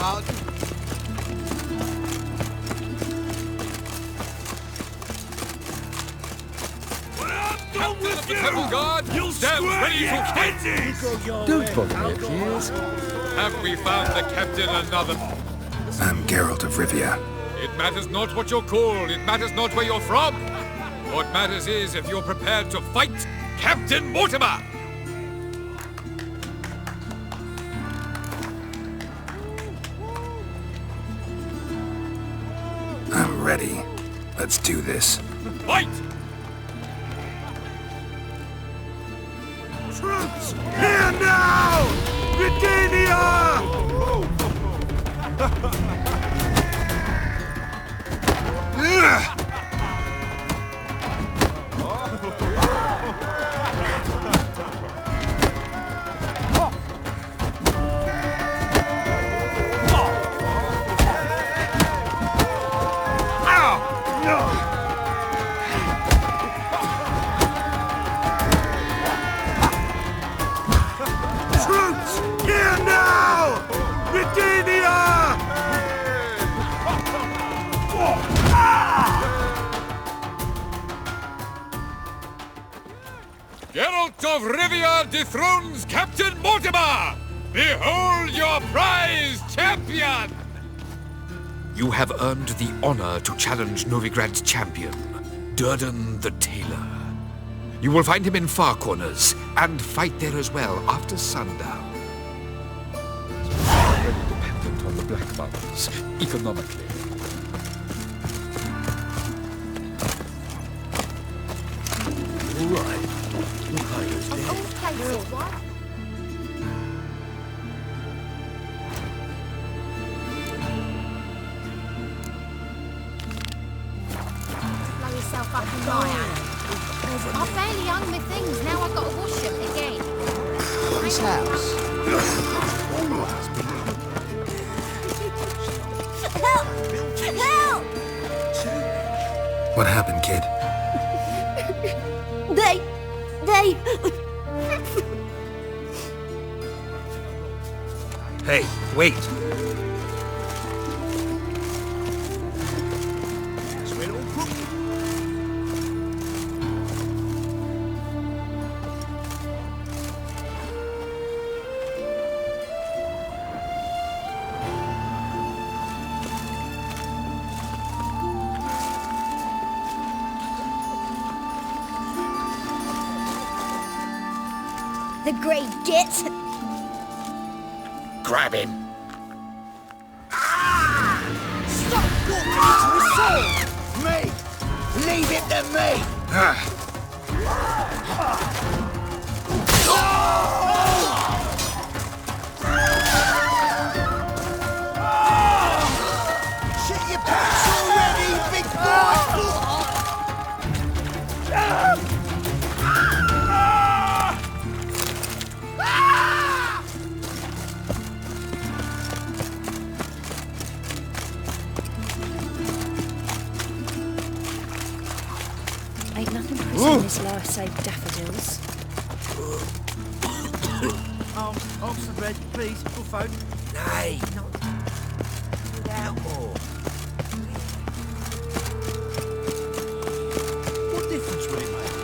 Geralt. Captain of the Temple Guard stands ready to fight! Don't bother me, please. Have we found the captain another? I'm Geralt of Rivia. It matters not what you're called, it matters not where you're from. What matters is if you're prepared to fight Captain Mortimer! I'm ready. Let's do this. Fight! Troops, here now! Britannia! Troops, here now! Britannia! Geralt of Rivia dethrones Captain Mortimer! Behold your prize champion! You have earned the honor to challenge Novigrad's champion, Durden the Tailor. You will find him in Far Corners, and fight there as well after sundown. Already dependent on the Black Mountains, economically. All right. Ohio's dead. All places, what? Blow yourself up in my hand. I barely hung my things, now I've got to wash them again. This house. Help! Help! What happened, kid? They... Hey, wait! The great git. Grab him! Stop walking into the sword! Me! Leave it to me! Shit your pants already, big boy! Ain't nothing pretty in this life save daffodils. Arms the bread, please, good folk. Nay, not without more. What difference will it make?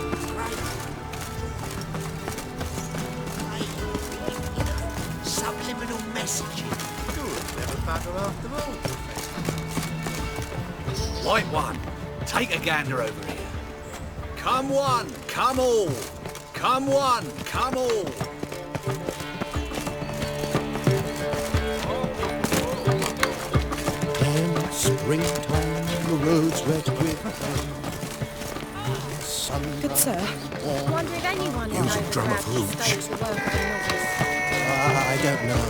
Subliminal messaging. Good, never bugger after all. White one, take a gander over here. Come one, come all. Come one, come all. Then springtime, the roads wet with sun. Good sir. I wonder if anyone in Use a drum of Novigrad hooch. stays to work with a novice. I don't know.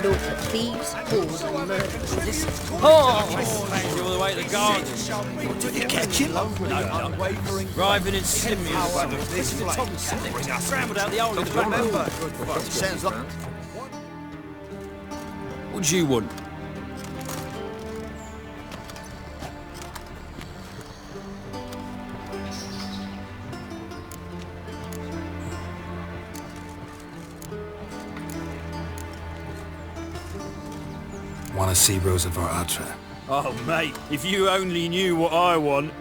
North of thieves, whores and murderers. All the way to the garden. Did you catch him? Driving in Simius. Scrambled out the hole in the back. Sounds like What do you want? want to see Rosa Varatra. Oh, mate, if you only knew what I want.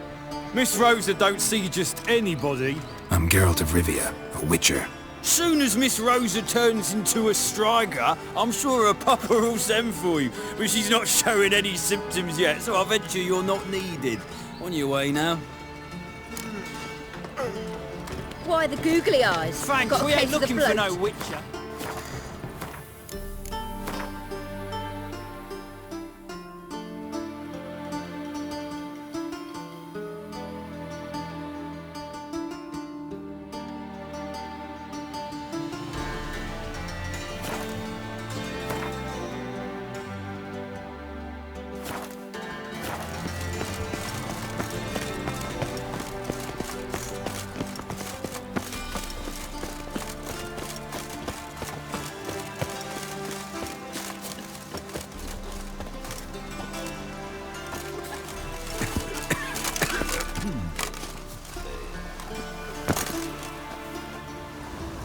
Miss Rosa don't see just anybody. I'm Geralt of Rivia, a witcher. Soon as Miss Rosa turns into a striker, I'm sure her papa will send for you. But she's not showing any symptoms yet, so I venture you're not needed. On your way now. Why the googly eyes? Thanks, Got a we ain't case of the looking for bloat? no witcher.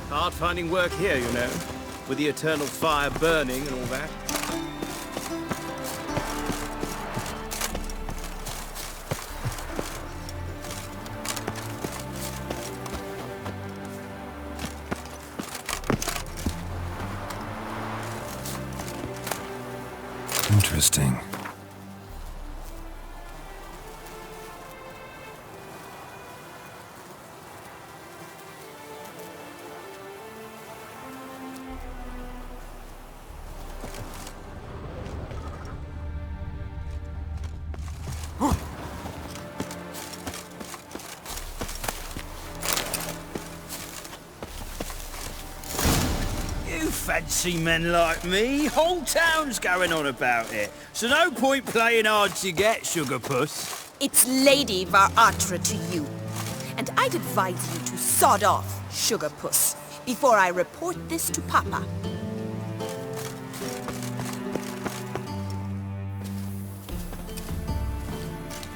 Hard finding work here, you know, with the eternal fire burning and all that. Interesting. You fancy men like me? Whole town's going on about it. So no point playing hard to get, sugar puss. It's Lady Varatra to you. And I'd advise you to sod off, sugar puss, before I report this to Papa.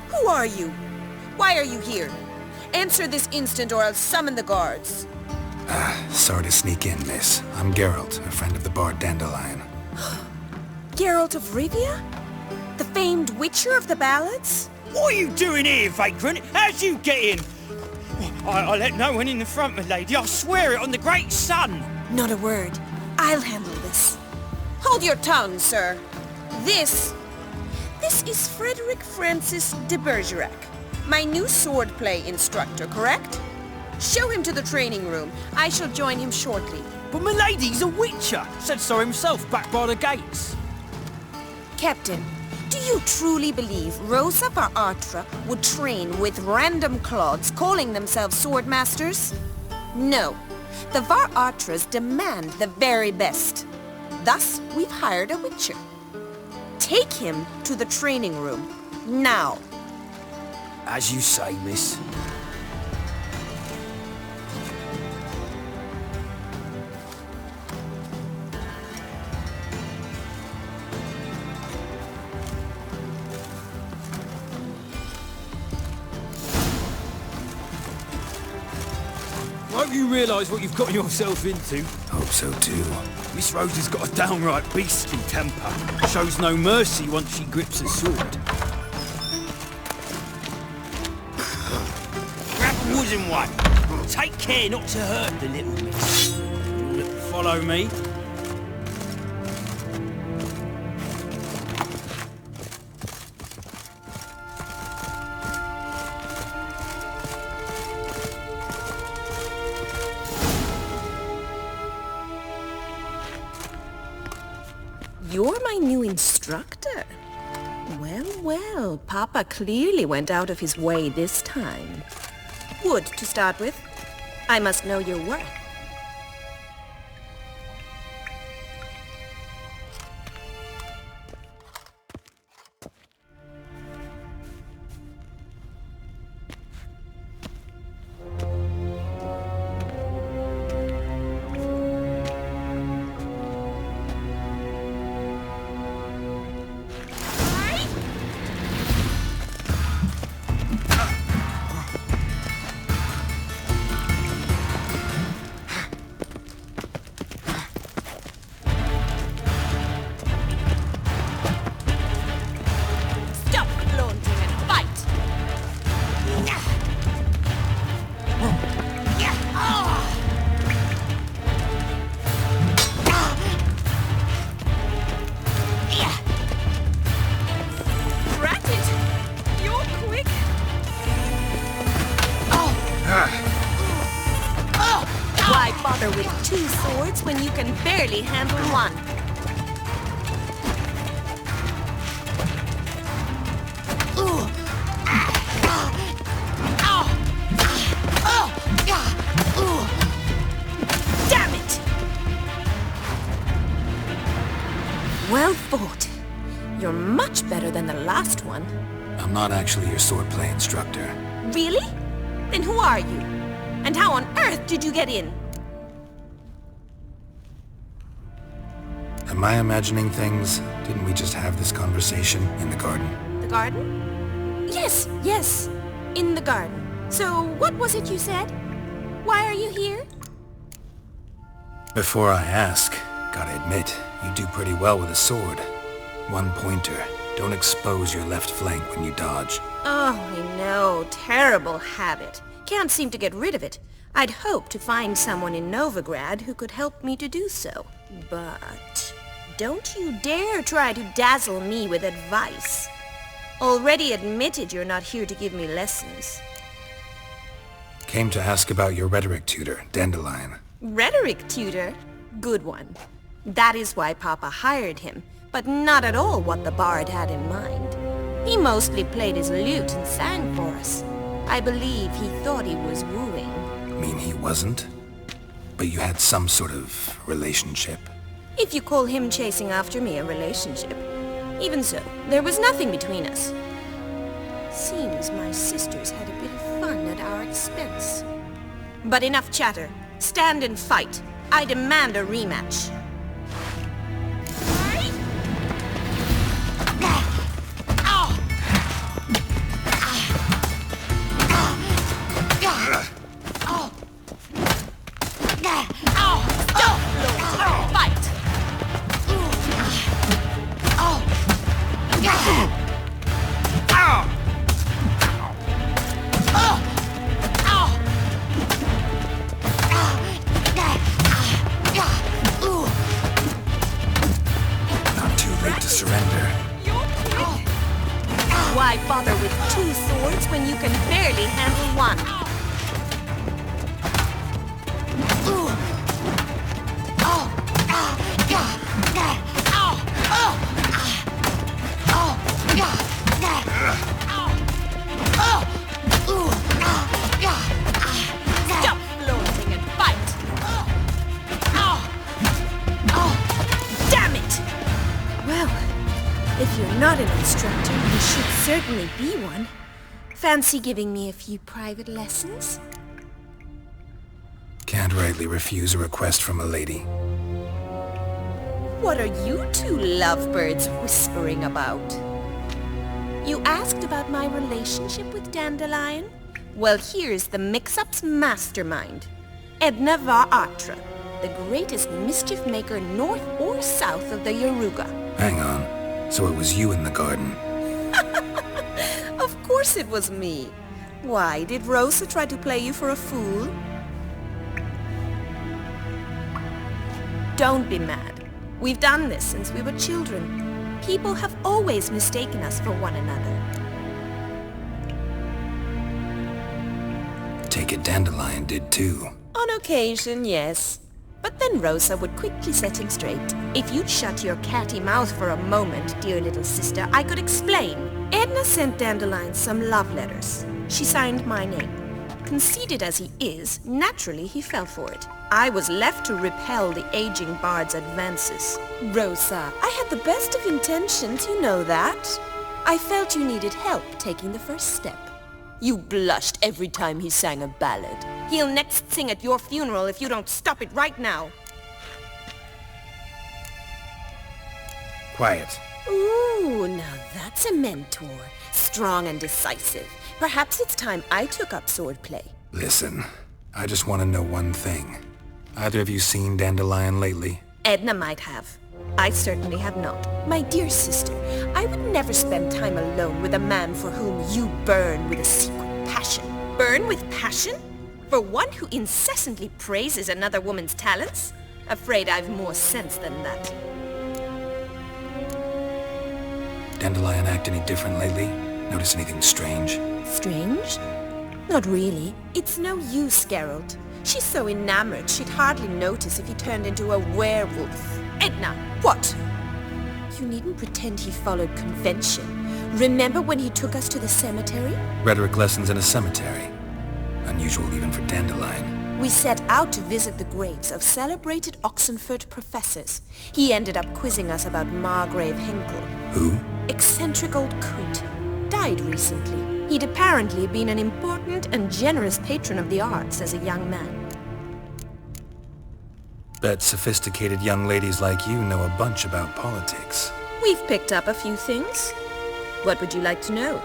Who are you? Why are you here? Answer this instant or I'll summon the guards. Sorry to sneak in, miss. I'm Geralt, a friend of the bard Dandelion. Geralt of Rivia? The famed witcher of the ballads? What are you doing here, vagrant? How'd you get in? I let no one in the front, my lady. I swear it on the great sun. Not a word. I'll handle this. Hold your tongue, sir. This is Frederick Francis de Bergerac, my new swordplay instructor, correct? Show him to the training room. I shall join him shortly. But my lady's a witcher. Said so himself back by the gates. Captain, do you truly believe Rosa Varatra would train with random clods calling themselves swordmasters? No. The Varatras demand the very best. Thus, we've hired a witcher. Take him to the training room. Now. As you say, miss. I hope you realise what you've gotten yourself into. Hope so too. Miss Rosa's got a downright beastly temper. Shows no mercy once she grips a sword. Grab a wooden one. Take care not to hurt the little miss. Follow me. You're my new instructor. Well, well, Papa clearly went out of his way this time. Wood, to start with. I must know your worth. two swords when you can barely handle one? Damn it! Well fought. You're much better than the last one. I'm not actually your swordplay instructor. Really? Then who are you? And how on earth did you get in? Am I imagining things? Didn't we just have this conversation in the garden? The garden? Yes. In the garden. So, what was it you said? Why are you here? Before I ask, gotta admit, you do pretty well with a sword. One pointer. Don't expose your left flank when you dodge. Oh, I know. Terrible habit. Can't seem to get rid of it. I'd hoped to find someone in Novigrad who could help me to do so. But don't you dare try to dazzle me with advice. Already admitted you're not here to give me lessons. Came to ask about your rhetoric tutor, Dandelion. Rhetoric tutor? Good one. That is why Papa hired him, but not at all what the bard had in mind. He mostly played his lute and sang for us. I believe he thought he was wooing. Mean he wasn't? But you had some sort of relationship? If you call him chasing after me a relationship. Even so, there was nothing between us. Seems my sisters had a bit of fun at our expense. But enough chatter. Stand and fight. I demand a rematch. Why bother with two swords when you can barely handle one? Stop floating and fight! Damn it! Well, if you're not an instructor, you should certainly be one. Fancy giving me a few private lessons? Can't rightly refuse a request from a lady. What are you two lovebirds whispering about? You asked about my relationship with Dandelion? Well, here's the mix-up's mastermind. Edna Var-Atra, the greatest mischief maker north or south of the Yaruga. Hang on. So it was you in the garden? Of course it was me. Why, did Rosa try to play you for a fool? Don't be mad. We've done this since we were children. People have always mistaken us for one another. Take it Dandelion did too. On occasion, yes. But then Rosa would quickly set him straight. If you'd shut your catty mouth for a moment, dear little sister, I could explain. Edna sent Dandelion some love letters. She signed my name. Conceited as he is, naturally he fell for it. I was left to repel the aging bard's advances. Rosa, I had the best of intentions, you know that. I felt you needed help taking the first step. You blushed every time he sang a ballad. He'll next sing at your funeral if you don't stop it right now. Quiet. Ooh, now that's a mentor. Strong and decisive. Perhaps it's time I took up swordplay. Listen, I just want to know one thing. Either of you seen Dandelion lately? Edna might have. I certainly have not. My dear sister, I would never spend time alone with a man for whom you burn with a secret passion. Burn with passion? For one who incessantly praises another woman's talents? Afraid I've more sense than that. Dandelion act any different lately? Notice anything strange? Strange? Not really. It's no use, Geralt. She's so enamored she'd hardly notice if he turned into a werewolf. Edna, what? You needn't pretend he followed convention. Remember when he took us to the cemetery? Rhetoric lessons in a cemetery. Unusual even for Dandelion. We set out to visit the graves of celebrated Oxenford professors. He ended up quizzing us about Margrave Henkel. Who? Eccentric old coot. Died recently. He'd apparently been an important and generous patron of the arts as a young man. Bet sophisticated young ladies like you know a bunch about politics. We've picked up a few things. What would you like to know?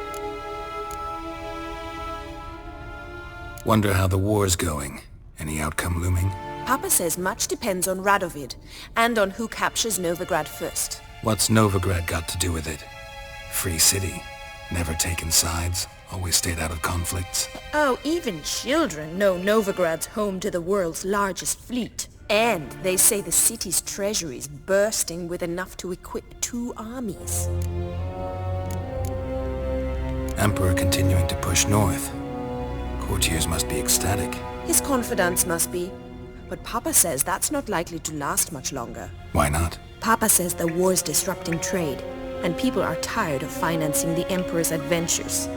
Wonder how the war's going. Any outcome looming? Papa says much depends on Radovid, and on who captures Novigrad first. What's Novigrad got to do with it? Free city. Never taken sides. Always stayed out of conflicts. Oh, even children know Novigrad's home to the world's largest fleet. And they say the city's treasury's bursting with enough to equip 2 armies. Emperor continuing to push north. Courtiers must be ecstatic. His confidants must be. But Papa says that's not likely to last much longer. Why not? Papa says the war's disrupting trade, and people are tired of financing the Emperor's adventures.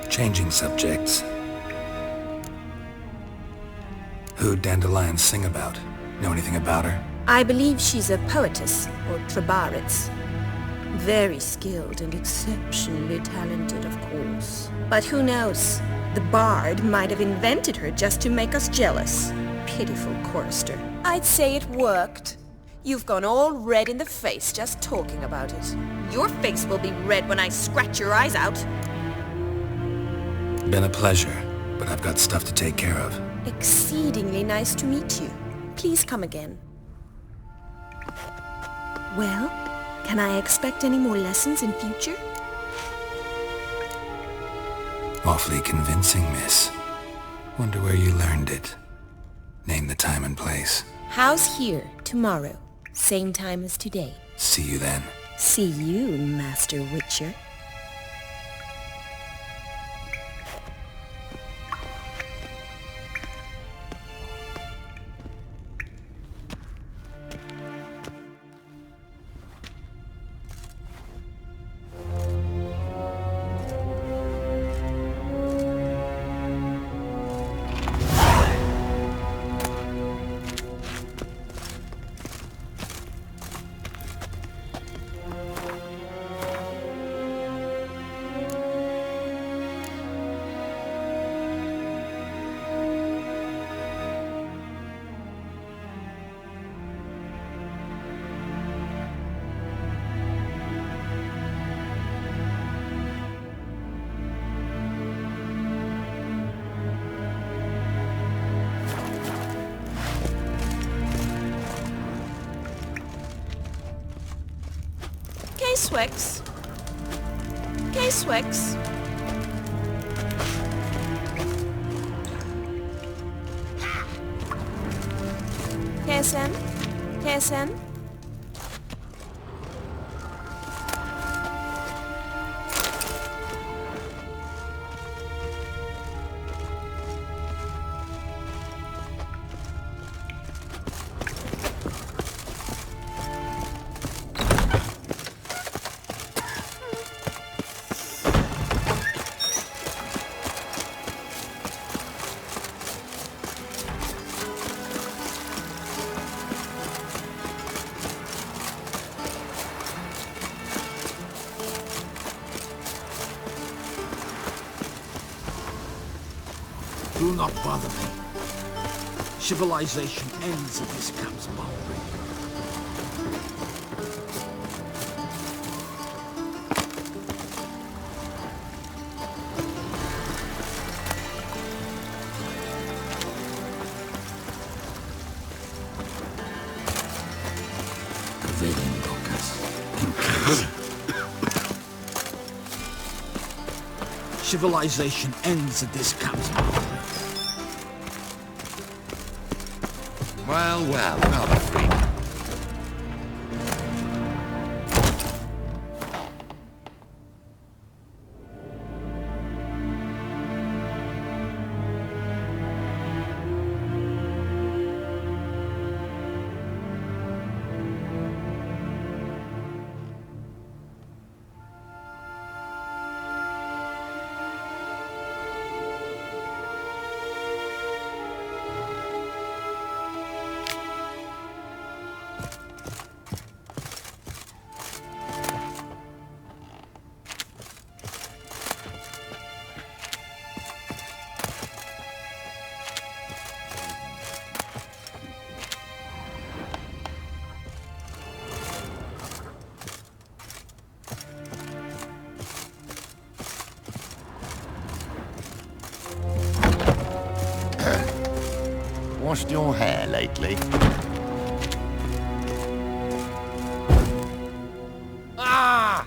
Changing subjects. Who'd Dandelion sing about? Know anything about her? I believe she's a poetess, or trabaritz. Very skilled and exceptionally talented, of course. But who knows? The bard might have invented her just to make us jealous. Pitiful chorister. I'd say it worked. You've gone all red in the face just talking about it. Your face will be red when I scratch your eyes out. Been a pleasure, but I've got stuff to take care of. Exceedingly nice to meet you. Please come again. Well, can I expect any more lessons in future? Awfully convincing, miss. Wonder where you learned it. Name the time and place. House here, tomorrow. Same time as today. See you then. See you, Master Witcher. K-Swix. K-Swix. KSM? KSM? Do not bother me. Civilization ends at this camp's boundary. Villain Lucas. In case. Civilization ends at this camp's boundary. Well, well, another freak. Washed your hair lately? Ah!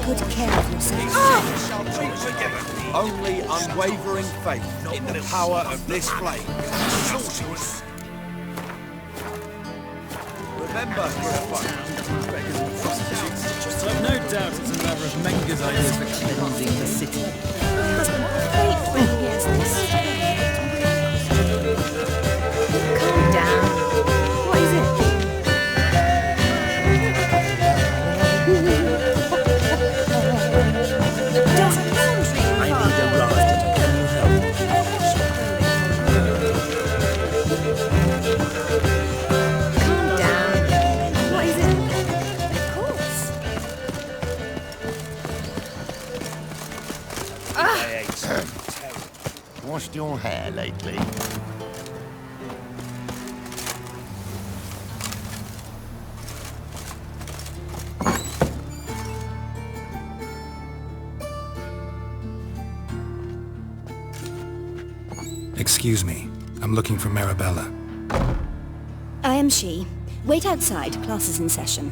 Good care of yourself. Only unwavering faith in the power of this flame. Remember, I've no doubt it's another of Menger's ideas for cleansing the city. Wait for years this. Calm down. What is it? Washed your hair lately? Excuse me. I'm looking for Marabella. I am she. Wait outside. Class is in session.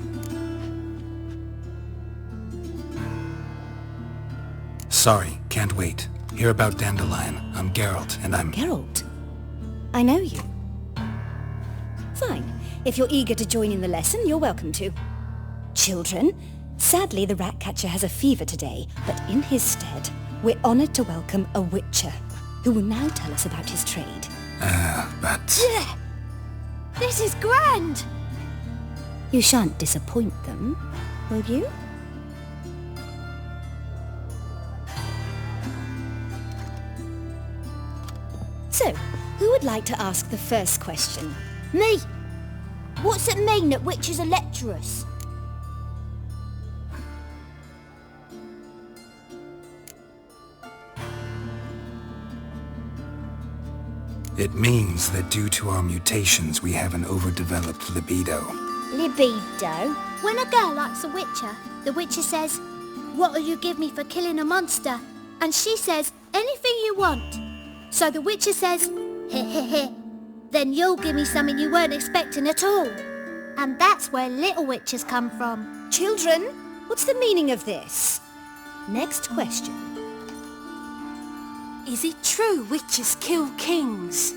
Sorry, can't wait. Hear about Dandelion. I'm Geralt, and I'm... Geralt? I know you. Fine. If you're eager to join in the lesson, you're welcome to. Children, sadly the Ratcatcher has a fever today, but in his stead, we're honoured to welcome a Witcher, who will now tell us about his trade. But... Yeah. This is grand! You shan't disappoint them, will you? So, who would like to ask the first question? Me! What's it mean that witches are lecturers? It means that due to our mutations, we have an overdeveloped libido. Libido? When a girl likes a witcher, the witcher says, "What will you give me for killing a monster?" And she says, "Anything you want." So the witcher says, "Heh heh heh. Then you'll give me something you weren't expecting at all." And that's where little witches come from. Children, what's the meaning of this? Next question. Is it true witches kill kings?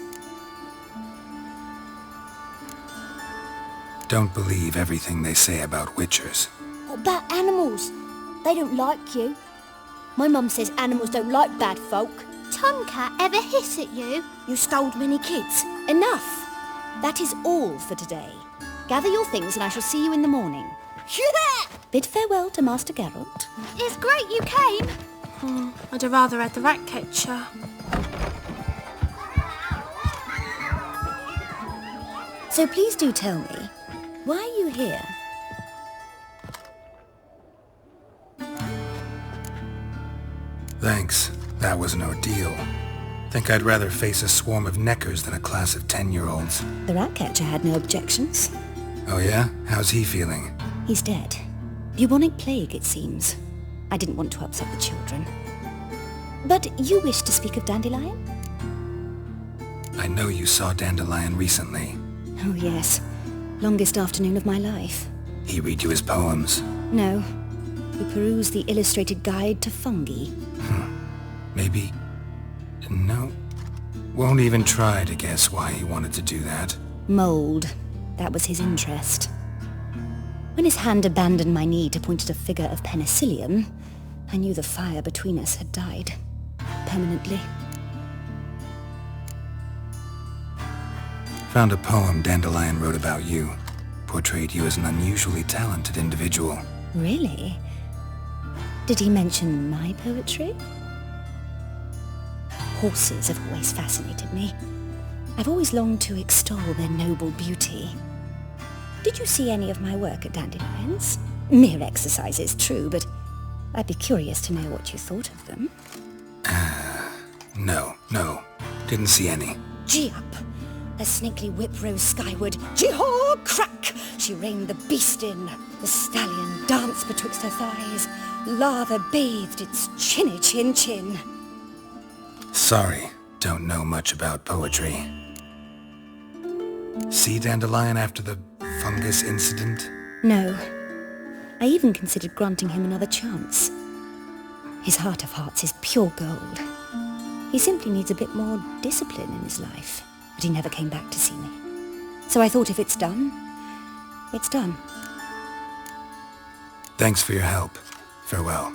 Don't believe everything they say about witchers. What about animals? They don't like you. My mum says animals don't like bad folk. Tomcat ever hiss at you? You stole many kids. Enough! That is all for today. Gather your things and I shall see you in the morning. Bid farewell to Master Geralt. It's great you came. I'd have rather had the Ratcatcher. So please do tell me, why are you here? Thanks. That was an ordeal. Think I'd rather face a swarm of neckers than a class of 10-year-olds. The Ratcatcher had no objections. Oh yeah? How's he feeling? He's dead. Bubonic plague, it seems. I didn't want to upset the children. But you wish to speak of Dandelion? I know you saw Dandelion recently. Oh yes. Longest afternoon of my life. He read you his poems? No. We perused the illustrated guide to fungi. Maybe... No. Won't even try to guess why he wanted to do that. Mold. That was his interest. When his hand abandoned my knee to point at a figure of penicillium, I knew the fire between us had died. Permanently. Found a poem Dandelion wrote about you. Portrayed you as an unusually talented individual. Really? Did he mention my poetry? Horses have always fascinated me. I've always longed to extol their noble beauty. Did you see any of my work at Dandelion's? Mere exercises, true, but I'd be curious to know what you thought of them. No. Didn't see any. Gee up! A snakely whip rose skyward. Gee-haw! Crack! She reined the beast in. The stallion danced betwixt her thighs. Lather bathed its chinny chin. Sorry, don't know much about poetry. See Dandelion after the fungus incident? No. I even considered granting him another chance. His heart of hearts is pure gold. He simply needs a bit more discipline in his life. But he never came back to see me. So I thought if it's done, it's done. Thanks for your help. Farewell.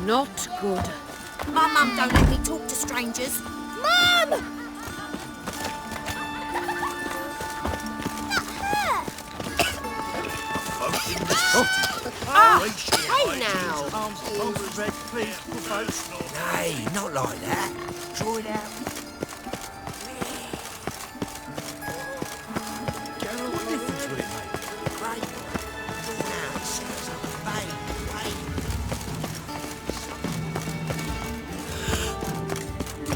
Not good. My mum don't let me talk to strangers. Mum! Hey now! Hey, not like that. Draw it out. Geralt, what difference would it make? Great. Drawn out, sounds like a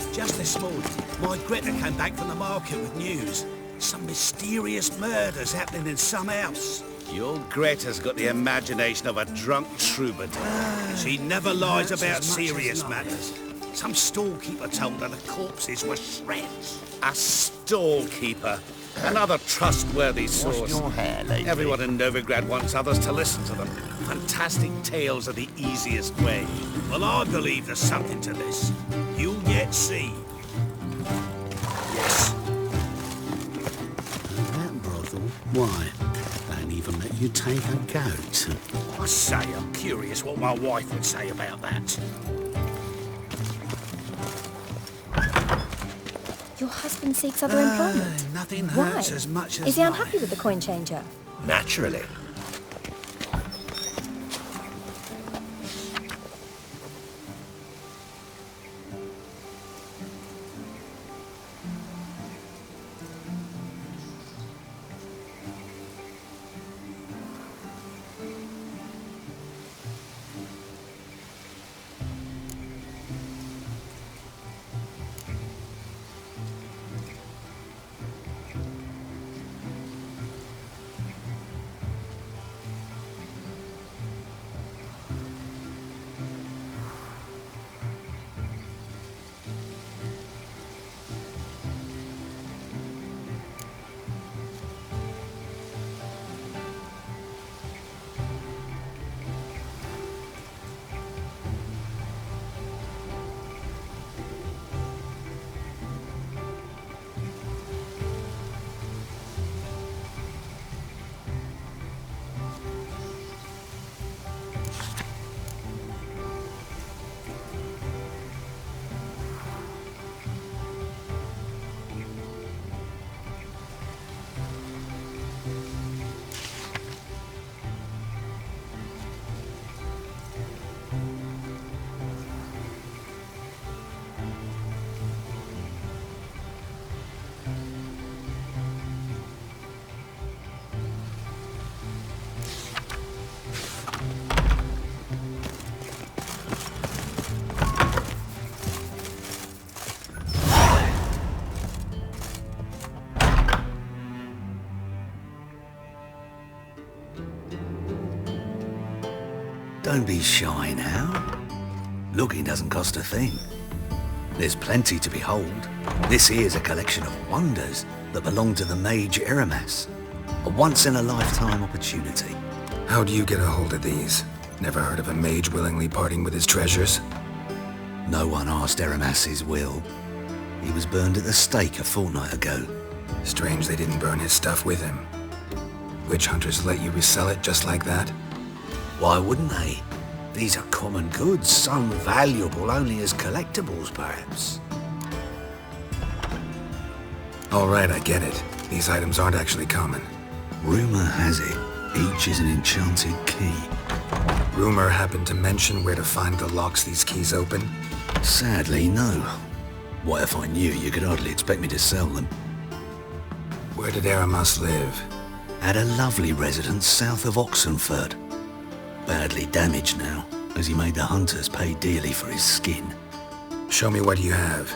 babe. Just this morning, my Greta came back from the market with news. Some mysterious murders happening in some house. Your Greta's got the imagination of a drunk troubadour. She never lies about serious matters. Some storekeeper told her the corpses were shreds. A storekeeper? Another trustworthy source. Your hair, lady. Everyone in Novigrad wants others to listen to them. Fantastic tales are the easiest way. Well, I believe there's something to this. You'll yet see. Yes. That brothel? Why? Don't even let you take a goat. I say, I'm curious what my wife would say about that. Your husband seeks other employment. Nothing Why? hurts as much as Is he unhappy with the coin changer? Naturally. Don't be shy now. Looking doesn't cost a thing. There's plenty to behold. This here's a collection of wonders that belong to the mage Eramas. A once-in-a-lifetime opportunity. How do you get a hold of these? Never heard of a mage willingly parting with his treasures? No one asked Eramas his will. He was burned at the stake a fortnight ago. Strange they didn't burn his stuff with him. Witch hunters let you resell it just like that? Why wouldn't they? These are common goods, some valuable only as collectibles, perhaps. All right, I get it. These items aren't actually common. Rumor has it, each is an enchanted key. Rumor happened to mention where to find the locks these keys open? Sadly, no. What if I knew, you could hardly expect me to sell them. Where did Eramas live? At a lovely residence south of Oxenford. Badly damaged now, as he made the hunters pay dearly for his skin. Show me what you have.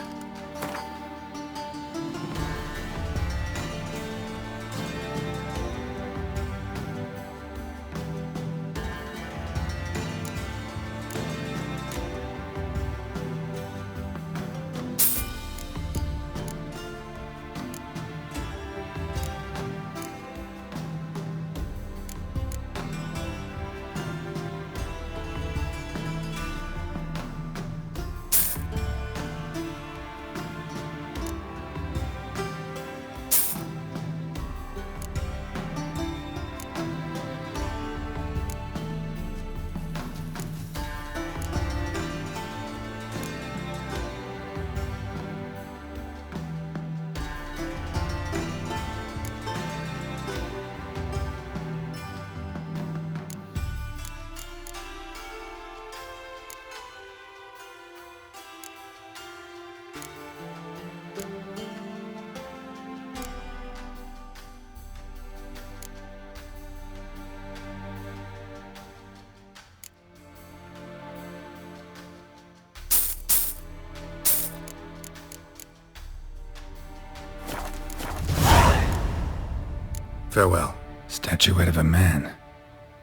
Farewell. Statuette of a man.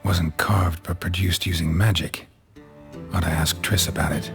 Wasn't carved but produced using magic. Ought to ask Triss about it.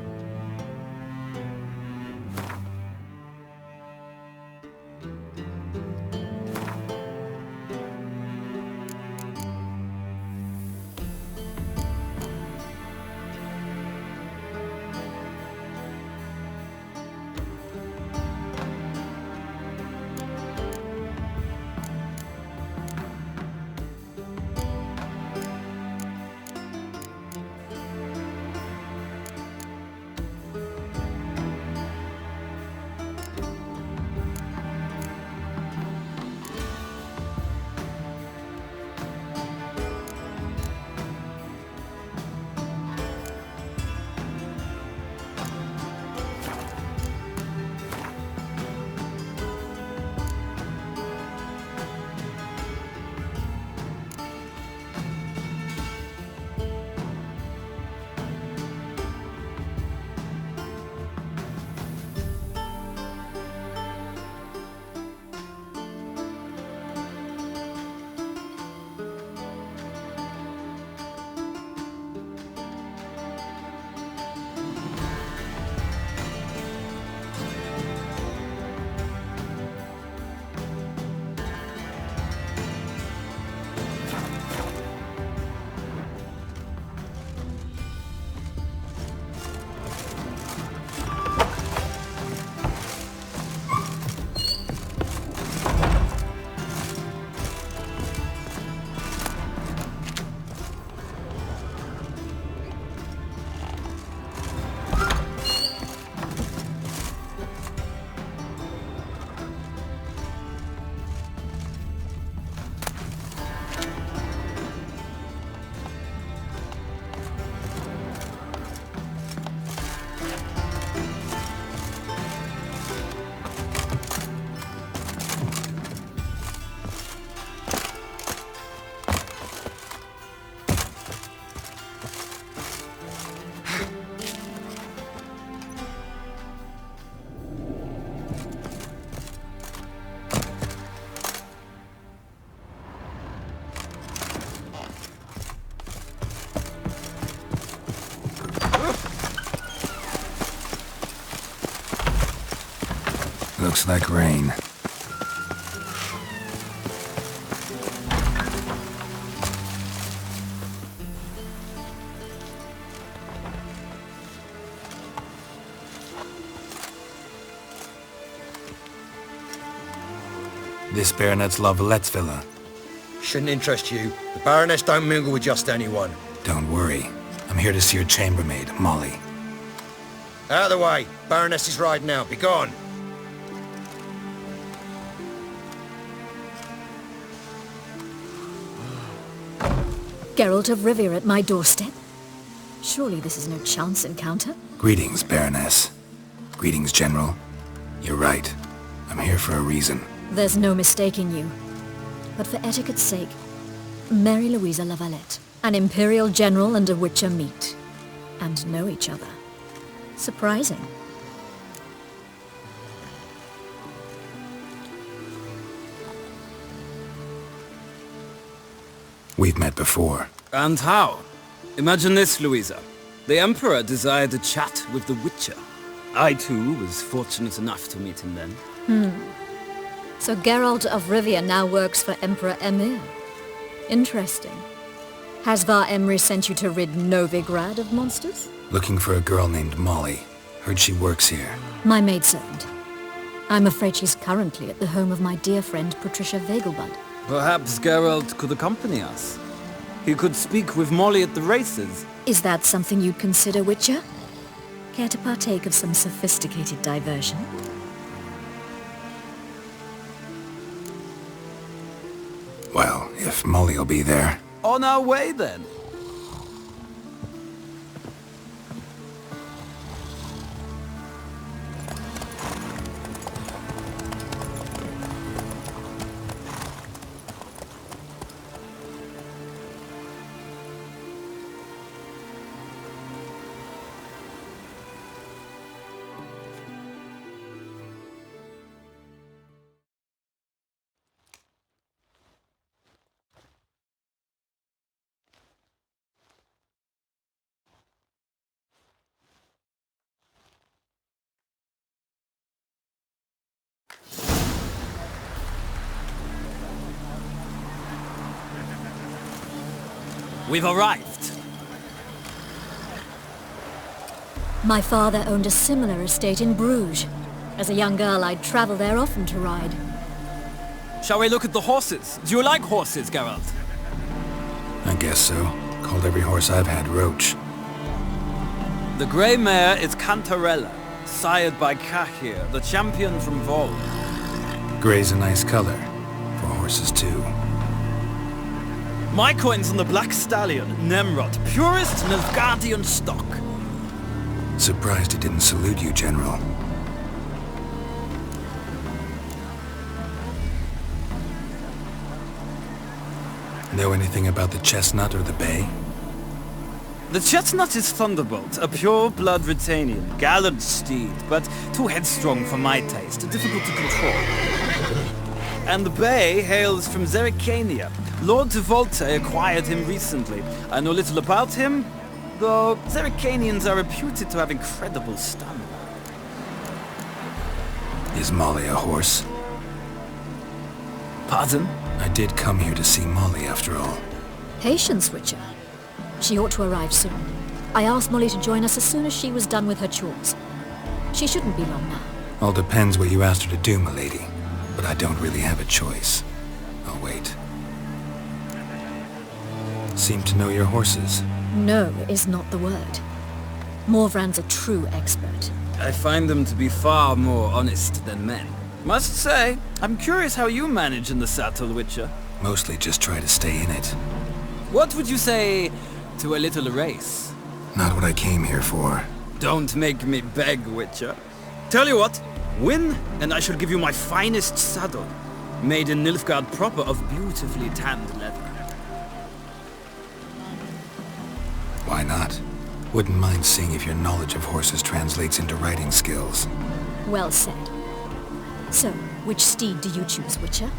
Looks like rain. This Baronet's La Vallette's villa. Shouldn't interest you. The Baroness don't mingle with just anyone. Don't worry. I'm here to see your chambermaid, Molly. Out of the way. Baroness is riding out. Be gone. Geralt of Rivia at my doorstep? Surely this is no chance encounter? Greetings, Baroness. Greetings, General. You're right. I'm here for a reason. There's no mistaking you. But for etiquette's sake, Mary Louisa La Valette, an Imperial General and a Witcher meet. And know each other. Surprising. We've met before. And how? Imagine this, Louisa. The Emperor desired a chat with the Witcher. I, too, was fortunate enough to meet him then. So Geralt of Rivia now works for Emperor Emir. Interesting. Has Var Emry sent you to rid Novigrad of monsters? Looking for a girl named Molly. Heard she works here. My maidservant. I'm afraid she's currently at the home of my dear friend Patricia Vegelbud. Perhaps Geralt could accompany us. He could speak with Molly at the races. Is that something you'd consider, Witcher? Care to partake of some sophisticated diversion? Well, if Molly'll be there. On our way, then. we've arrived. My father owned a similar estate in Bruges. As a young girl, I'd travel there often to ride. Shall we look at the horses? Do you like horses, Geralt? I guess so. Called every horse I've had Roach. The grey mare is Cantarella, sired by Cahir, the champion from Vol. Grey's a nice color. For horses, too. My coin's on the black stallion, Nemrod, purest Nilfgaardian stock. Surprised he didn't salute you, General. Know anything about the chestnut or the bay? The chestnut is Thunderbolt, a pure-blood Britannian, gallant steed, but too headstrong for my taste, difficult to control. And the bay hails from Zericania. Lord de Volte acquired him recently. I know little about him, though Zericanians are reputed to have incredible stamina. Is Molly a horse? Pardon? I did come here to see Molly, after all. Patience, Witcher. She ought to arrive soon. I asked Molly to join us as soon as she was done with her chores. She shouldn't be long now. All depends what you asked her to do, milady. But I don't really have a choice. I'll wait. Seem to know your horses. No is not the word. Morvran's a true expert. I find them to be far more honest than men. Must say, I'm curious how you manage in the saddle, Witcher. Mostly just try to stay in it. What would you say to a little race? Not what I came here for. Don't make me beg, Witcher. Tell you what, win, and I shall give you my finest saddle, made in Nilfgaard proper of beautifully tanned leather. Why not? Wouldn't mind seeing if your knowledge of horses translates into riding skills. Well said. So, which steed do you choose, Witcher?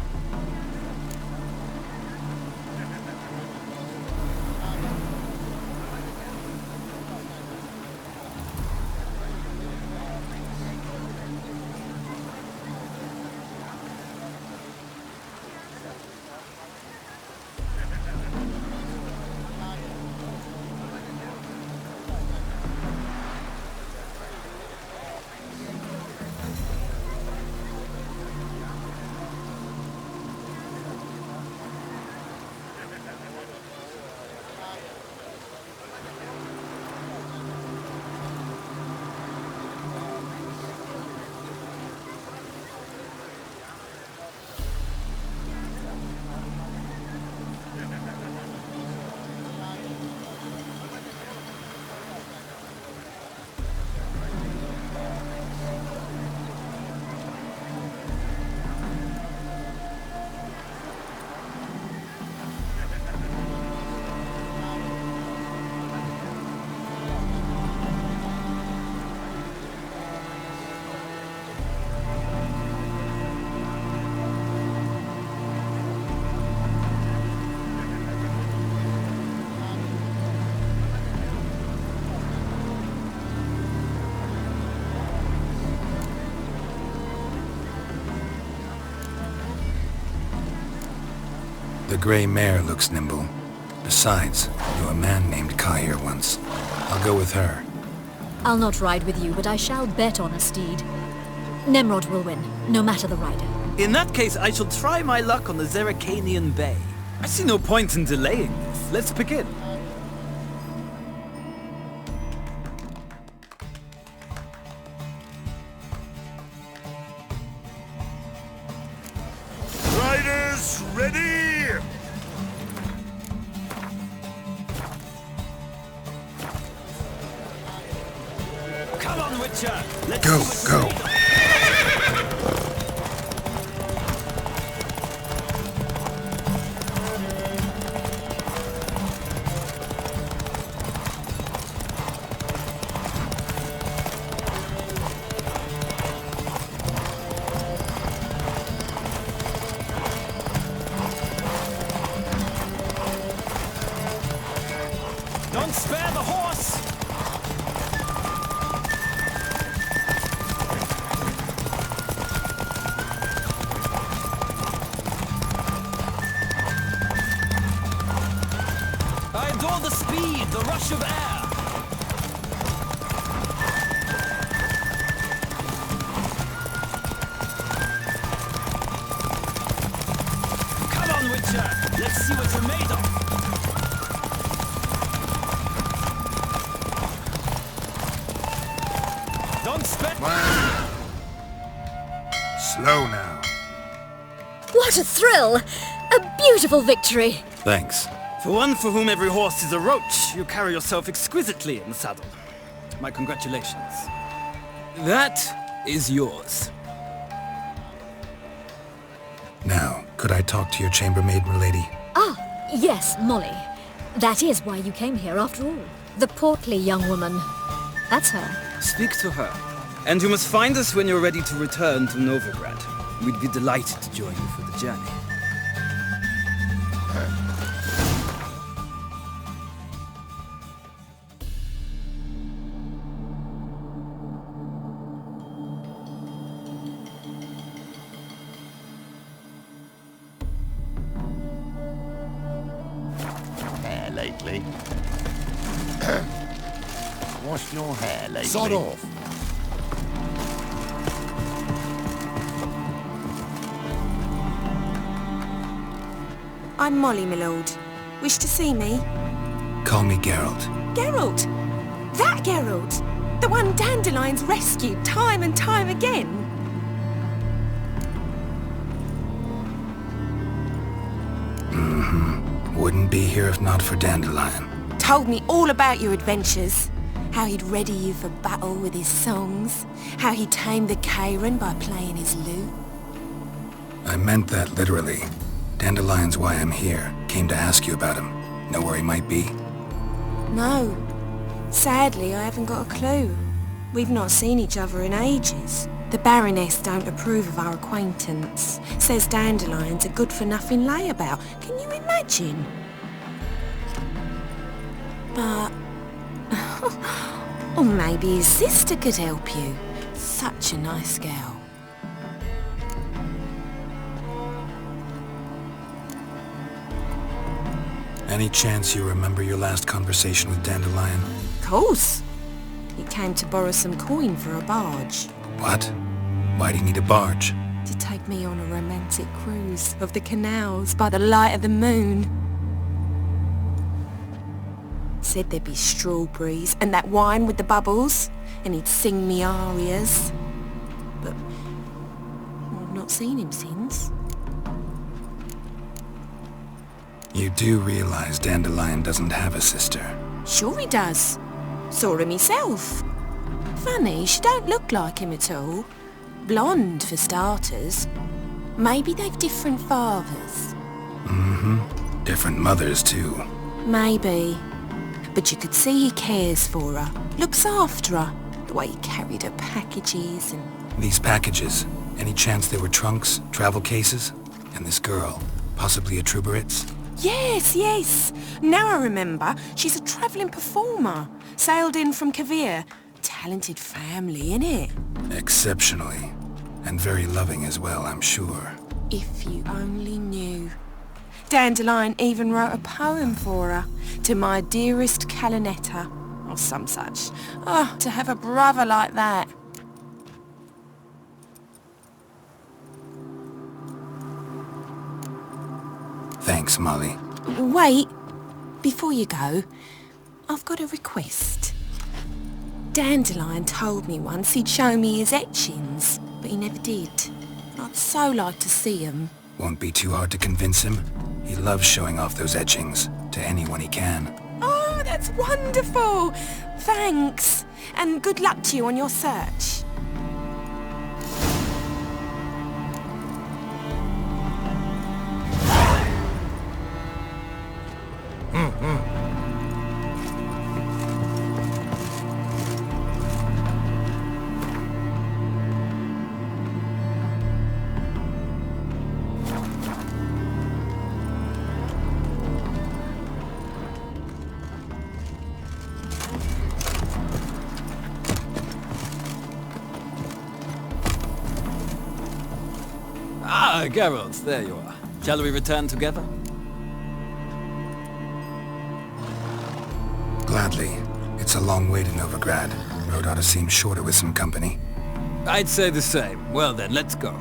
The grey mare looks nimble. Besides, knew a man named Cahir once. I'll go with her. I'll not ride with you, but I shall bet on a steed. Nemrod will win, no matter the rider. In that case, I shall try my luck on the Zericanian Bay. I see no point in delaying this. Let's begin. Riders, ready! Come on, Witcher! Let's Go! Don't spare the horse! speed, the rush of air. Come on, Witcher. Let's see what you're made of. Don't spend... Slow now. What a thrill! A beautiful victory! Thanks. For one for whom every horse is a roach, you carry yourself exquisitely in the saddle. My congratulations. That is yours. Now, could I talk to your chambermaid, milady? Ah, yes, Molly. That is why you came here after all. The portly young woman. That's her. Speak to her. And you must find us when you're ready to return to Novigrad. We'd be delighted to join you for the journey. Hair lately? Wash your hair lately? Sod off. I'm Molly, my lord. Wish to see me? Call me Geralt. Geralt! That Geralt! The one Dandelion's rescued time and time again! Wouldn't be here if not for Dandelion. Told me all about your adventures. How he'd ready you for battle with his songs. How he tamed the Kairan by playing his lute. I meant that literally. Dandelion's why I'm here. Came to ask you about him. Know where he might be? No. Sadly, I haven't got a clue. We've not seen each other in ages. The Baroness don't approve of our acquaintance. Says Dandelion's a good-for-nothing layabout. Can you imagine? But... or maybe his sister could help you. Such a nice girl. Any chance you remember your last conversation with Dandelion? Course. He came to borrow some coin for a barge. What? Why do you need a barge? To take me on a romantic cruise of the canals by the light of the moon. Said there'd be strawberries and that wine with the bubbles, and he'd sing me arias. But I've not seen him since. You do realize Dandelion doesn't have a sister? Sure he does. Saw him myself. Funny, she don't look like him at all. Blonde, for starters. Maybe they've different fathers. Different mothers, too. Maybe. But you could see he cares for her. Looks after her. The way he carried her packages and... These packages, any chance they were trunks, travel cases? And this girl, possibly a Truberitz? Yes, yes. Now I remember. She's a travelling performer. Sailed in from Kavir. Talented family, innit? Exceptionally. And very loving as well, I'm sure. If you only knew. Dandelion even wrote a poem for her. To my dearest Calinetta. Or some such. Oh, to have a brother like that. Thanks, Molly. Wait. Before you go, I've got a request. Dandelion told me once he'd show me his etchings, but he never did. I'd so like to see them. Won't be too hard to convince him. He loves showing off those etchings to anyone he can. Oh, that's wonderful! Thanks, and good luck to you on your search. Ah, Geralt, there you are. Shall we return together? Gladly. It's a long way to Novigrad. Road ought to seem shorter with some company. I'd say the same. Well then, let's go.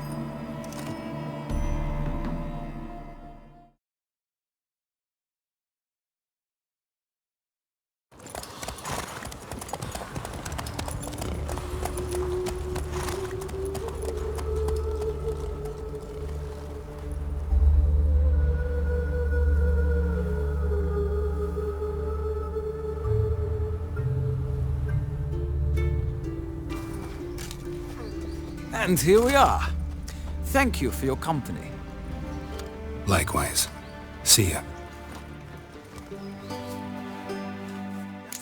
And here we are. Thank you for your company. Likewise. See ya.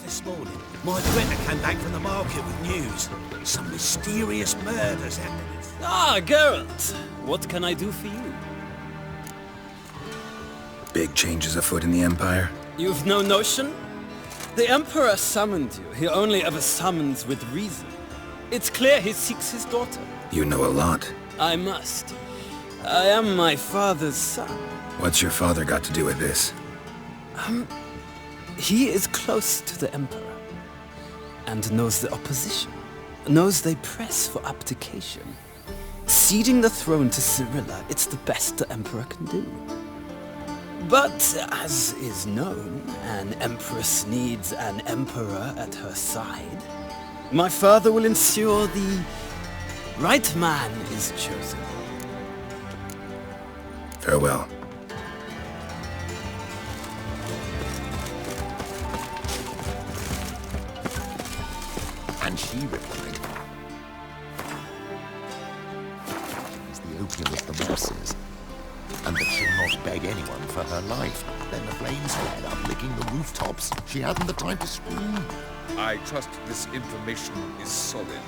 This morning, my Greta came back from the market with news. Some mysterious murders happening. Ah, Geralt. What can I do for you? Big changes afoot in the Empire. You've no notion? The Emperor summoned you. He only ever summons with reason. It's clear he seeks his daughter. You know a lot. I must. I am my father's son. What's your father got to do with this? He is close to the Emperor. And knows the opposition. Knows they press for abdication. Ceding the throne to Cirilla, it's the best the Emperor can do. But, as is known, an Empress needs an Emperor at her side. My father will ensure the right man is chosen. Farewell. And she replied, "She's the opium of the masses, and that she'll not beg anyone for her life." Then the flames flared up, licking the rooftops. She hadn't the time to scream. I trust this information is solid.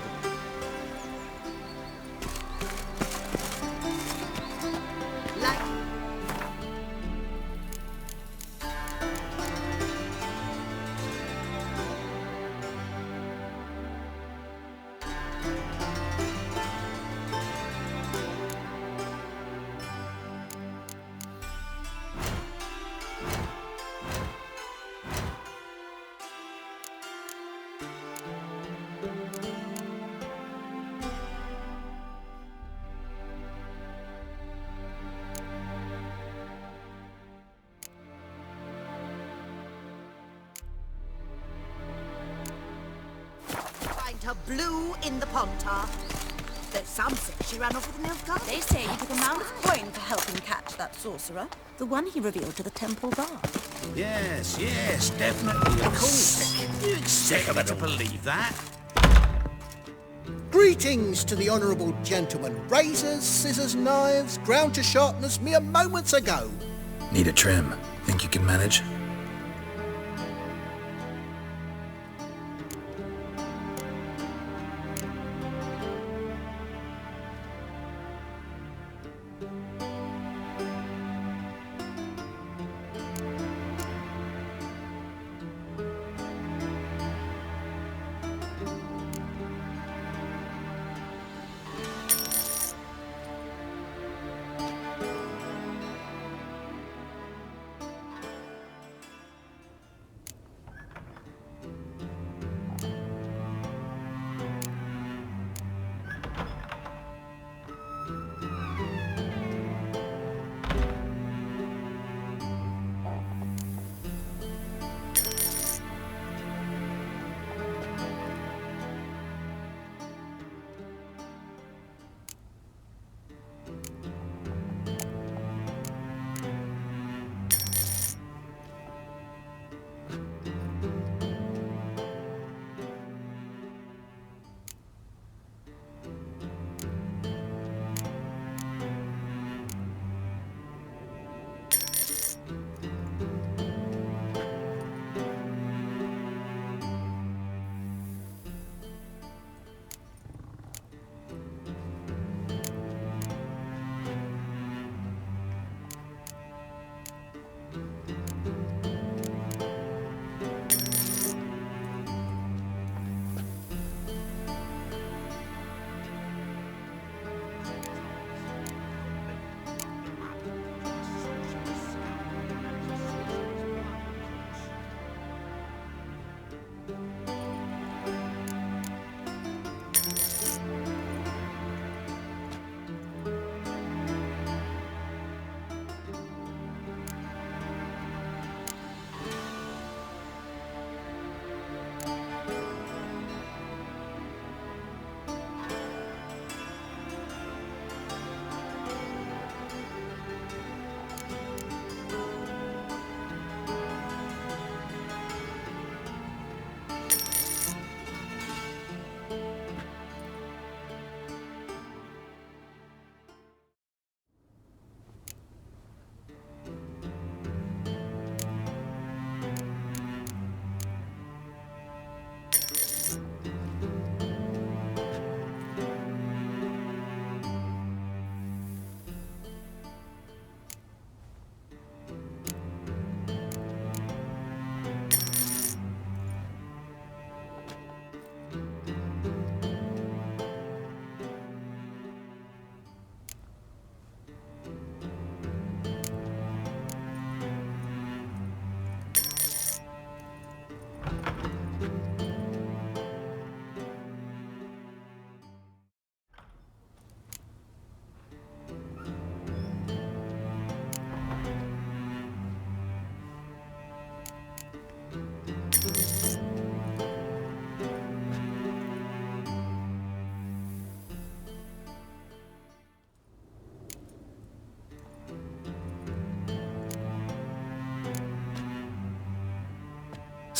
Her blue in the Pontar. Though some say she ran off with an elf guard. They say he took a mound of coin for helping catch that sorcerer. The one he revealed to the temple guard. Yes, yes, definitely a cool. You expect me to believe that? Greetings to the honourable gentleman. Razors, scissors, knives, ground to sharpness mere moments ago. Need a trim. Think you can manage?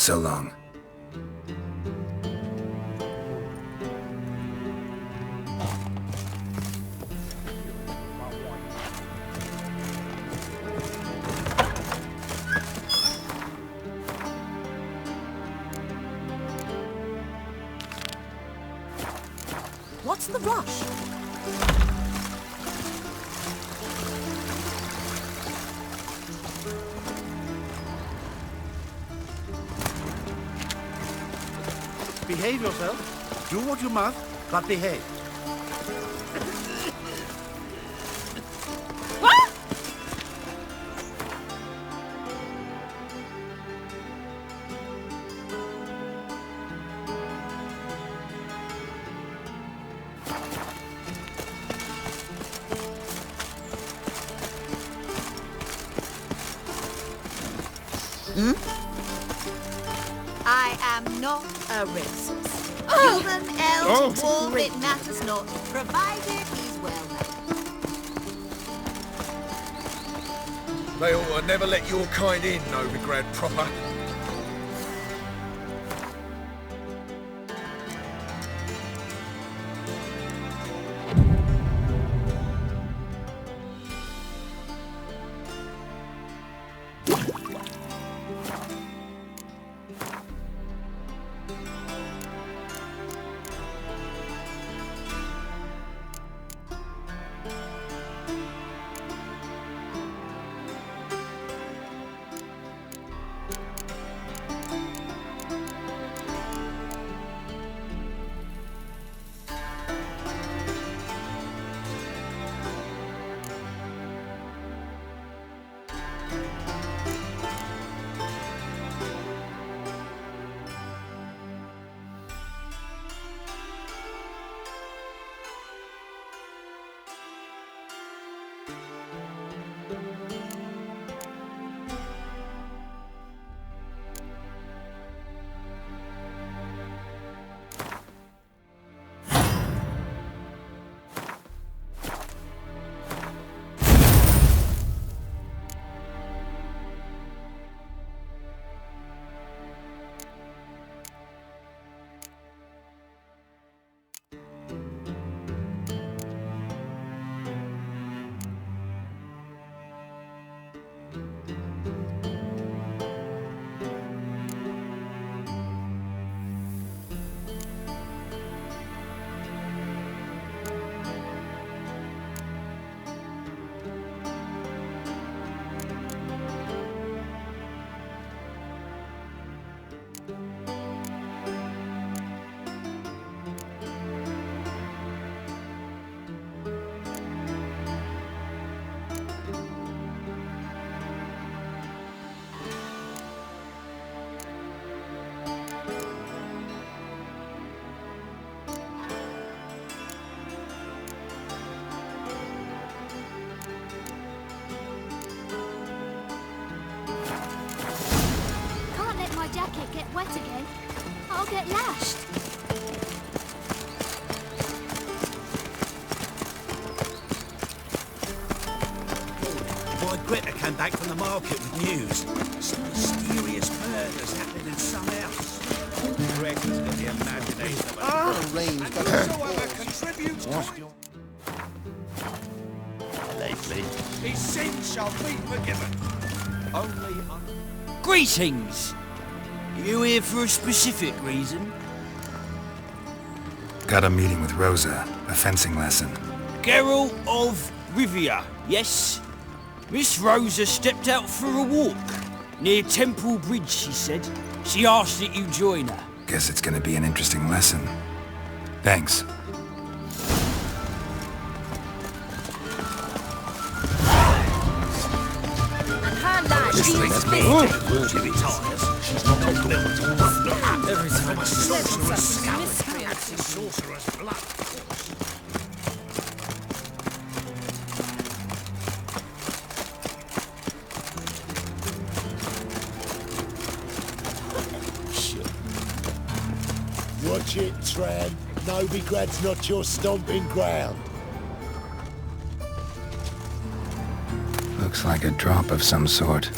so long. What's the rush? Behave yourself. Do what you must, but behave. I am not a racist. Human, elf, wolf, it matters not, provided he's well known. They ought to never let your kind in, Novigrad proper. jacket get wet again, I'll get lashed. My Greta came back from the market with news. Some mysterious murders happening in some house. Greta's got the imagination of a range. And whosoever contributes Lately. his sins shall be forgiven. Only Greetings! You here for a specific reason? Got a meeting with Rosa, a fencing lesson. Geralt of Rivia, yes? Miss Rosa stepped out for a walk. Near Temple Bridge, she said. She asked that you join her. Guess it's gonna be an interesting lesson. Thanks. She's Every time a sorcerer's scalp adds the sorcerer's blood. Watch it, Tran. Novigrad's not your stomping ground. Looks like a drop of some sort.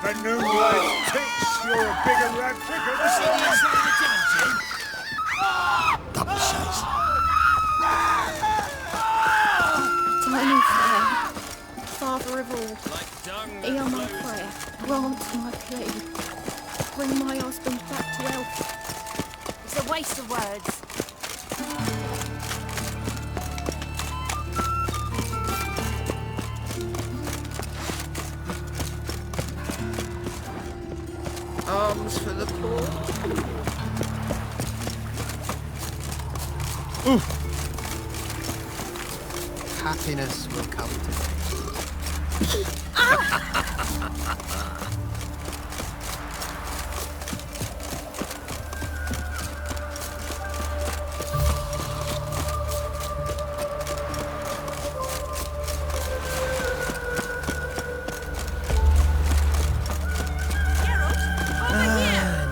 A new life tits, you're a bigger rat picker than See the inside of the dungeon? Double chase. Eternal fire, Father of all, hear my prayer, grant my plea, bring my husband back to health. It's a waste of words. Arms for the poor. Happiness will come to me.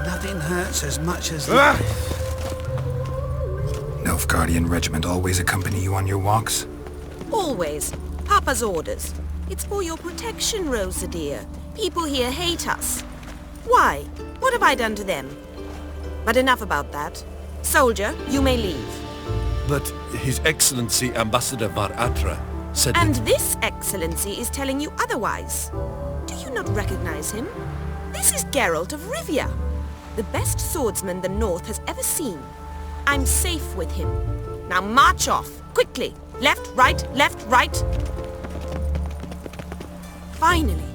Nothing hurts as much as Nilfgaardian regiment always accompany you on your walks? Always. Papa's orders. It's for your protection, Rosa dear. People here hate us. Why? What have I done to them? But enough about that. Soldier, you may leave. But His Excellency Ambassador Var Atra said And that... this excellency is telling you otherwise. Do you not recognize him? This is Geralt of Rivia, the best swordsman the North has ever seen. I'm safe with him. Now march off, quickly. Left, right, right. Finally.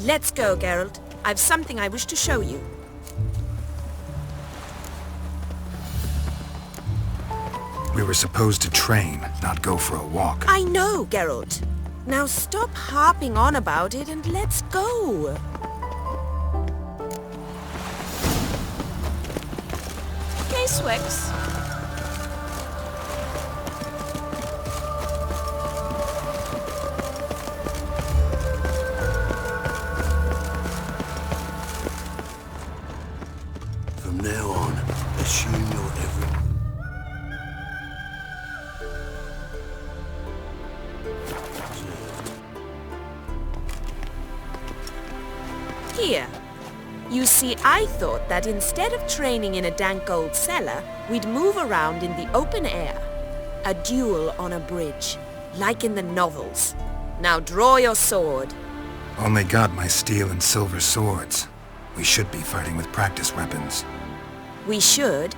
Let's go, Geralt. I've something I wish to show you. We were supposed to train, not go for a walk. I know, Geralt. Now stop harping on about it and let's go. Okay, Swix. From now on, assume you're every... Here. You see, I thought that instead of training in a dank old cellar, we'd move around in the open air. A duel on a bridge, like in the novels. Now draw your sword. Only got my steel and silver swords. We should be fighting with practice weapons. We should,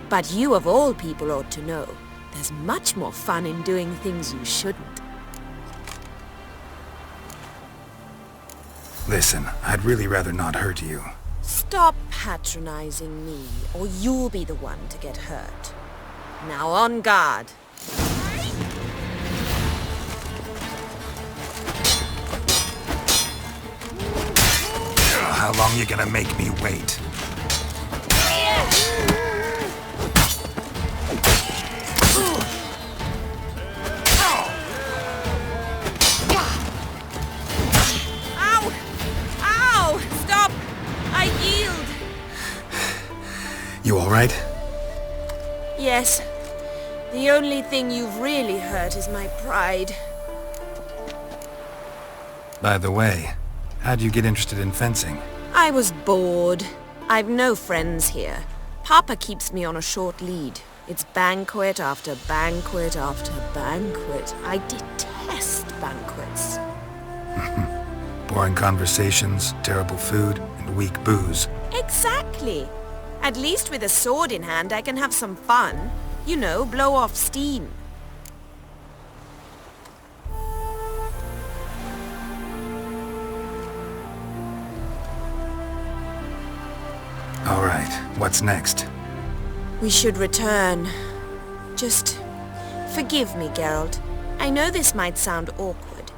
but you of all people ought to know. There's much more fun in doing things you shouldn't. Listen, I'd really rather not hurt you. Stop patronizing me, or you'll be the one to get hurt. Now on guard. How long you gonna make me wait? Ow! Ow! Stop! I yield! You alright? Yes. The only thing you've really hurt is my pride. By the way, how'd you get interested in fencing? I was bored. I've no friends here. Papa keeps me on a short lead. It's banquet after banquet after banquet. I detest banquets. Boring conversations, terrible food, and weak booze. Exactly. At least with a sword in hand, I can have some fun. You know, blow off steam. Alright, what's next? We should return. Just forgive me, Geralt. I know this might sound awkward,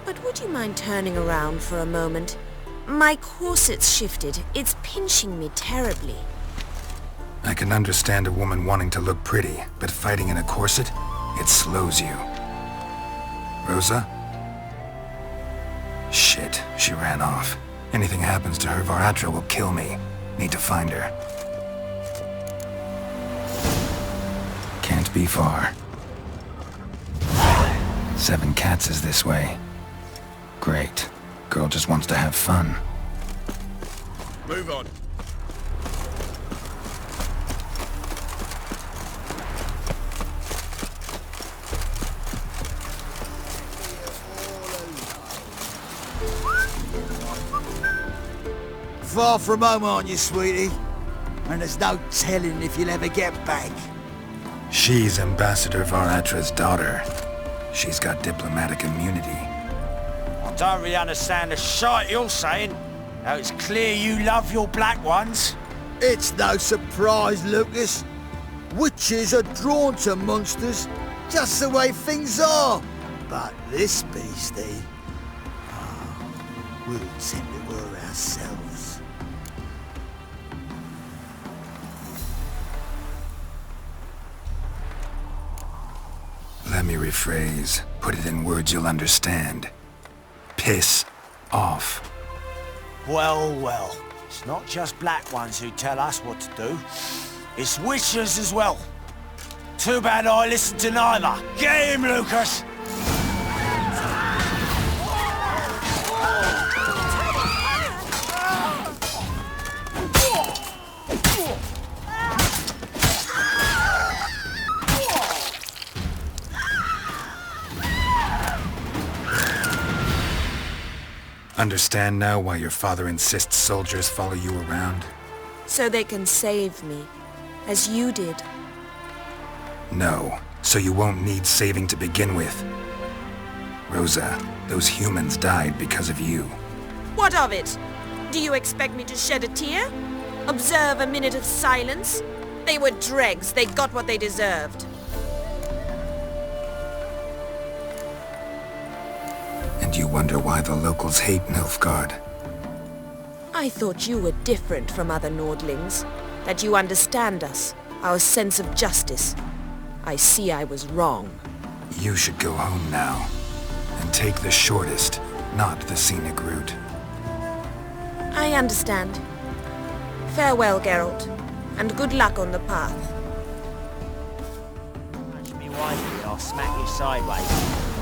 but would you mind turning around for a moment? My corset's shifted. It's pinching me terribly. I can understand a woman wanting to look pretty, but fighting in a corset, it slows you. Rosa? Shit, she ran off. Anything happens to her, Var Atra will kill me. Need to find her. Can't be far. 7 Cats is this way. Great. Girl just wants to have fun. Move on. Far from home, aren't you, sweetie? And there's no telling if you'll ever get back. She's Ambassador Varatra's daughter. She's got diplomatic immunity. I don't really understand the shite you're saying. Now it's clear you love your black ones. It's no surprise, Lucas. Witches are drawn to monsters, just the way things are. But this beastie, we'll tend to her ourselves. Let me rephrase. Put it in words you'll understand. Piss off. Well, well. It's not just black ones who tell us what to do. It's witches as well. Too bad I listened to neither. Get him, Lucas! Understand now why your father insists soldiers follow you around? So they can save me, as you did. No, so you won't need saving to begin with. Rosa, those humans died because of you. What of it? Do you expect me to shed a tear? Observe a minute of silence? They were dregs. They got what they deserved. And you wonder why the locals hate Nilfgaard. I thought you were different from other Nordlings. That you understand us, our sense of justice. I see I was wrong. You should go home now. And take the shortest, not the scenic route. I understand. Farewell, Geralt. And good luck on the path. Touch me wisely, I'll smack you sideways.